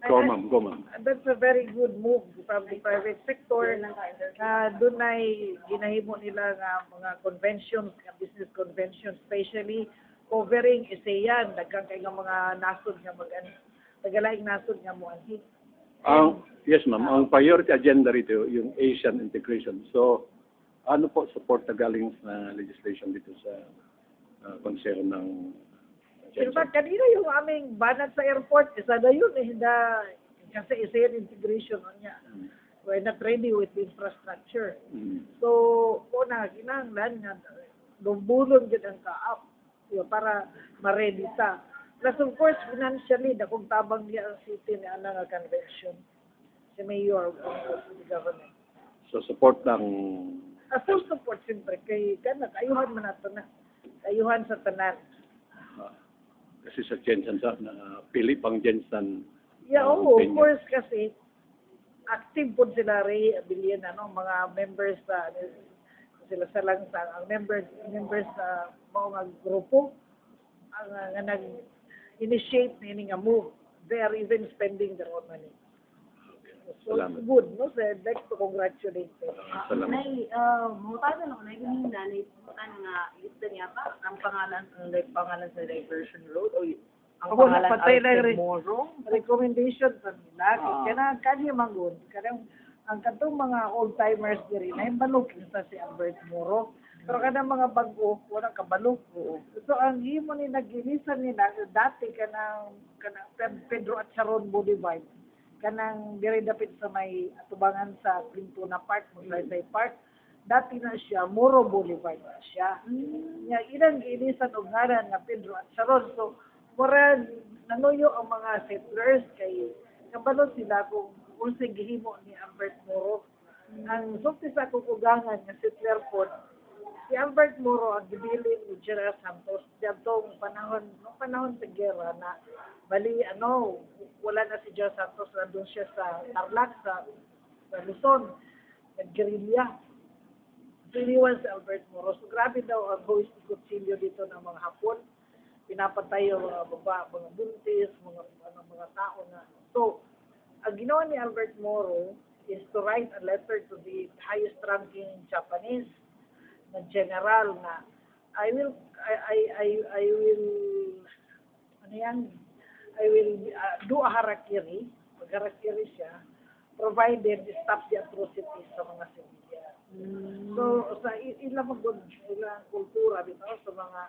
Go, ma'am. Go, ma'am. That's a very good move from the private sector. Doon ay ginahimo nila nga mga conventions, business conventions, especially covering ISEAN, daghang kay nga mga nasod nga tagalaing nasod nga mo anhi. Yes, ma'am. Ang priority agenda rito yung Asian integration. So, ano po support na galing sa legislation dito sa konsero ng In fact, kanina yung aming banat sa airport, isa na yun kasi ISEAN integration niya. We're not ready with the infrastructure. So, una, kinahanglan nga, lumbulon din ang kaap para ma-ready ta. Plus, of course, financially, dakong tabang niya ang city ni Ana nga convention. Si Mayor of the government. So, support ng... Full support, siyempre, kay kayuhan man nato na. Kayuhan sa tanan. Kasi sa Jensen, na pili pang Jensen. Yeah, of course, kasi active po sila Abilian, mga members sila sa lang ang members sa mga grupo ang nag-initiate na nga move. They are even spending their own money. So, it's good, no? So, I'd like to congratulate them. Nay, mutado lang na yung nanay nga lista niya pa ang pangalan sa diversion road o ang pangalan Alfred Moro. Recommendation sa nila. Kanya mangun. Ang katong mga old-timers diri na yung balok sa si Albert Moro. Pero kanang mga bago, wala ka balok. So, ang himo ni nagilisan nila, dati kanang Pedro at Sharon Boulevard, kanang diri dapit sa may atubangan sa Plintona Park, Maglaysay Park, dati na siya, Moro Boulevard na siya. Ilang gilisan og ngaran nga Pedro at Sharon. So, mura nanuyo ang mga settlers kay kabalo sila kung unsay gihimo ni Albert Moro. Ang sulti sa kukugangan nga settler po, si Albert Moro ang gibilin ni General Santos diyadtong panahon sa gera na bali wala na si General Santos, nandun siya sa Tarlac, sa Luzon, nag-guerrilla. Siniwan si Albert Moro. So grabe daw ang host kutsilyo dito ng mga Hapon. Pinapatay yung mga baba, mga buntis, mga tao na. So, ang ginawa ni Albert Moro is to write a letter to the highest ranking Japanese na general na I will do a harakiri, mag-harakiri siya, provided stop the atrocities sa mga civilian. So, sa ilang kultura dito, sa mga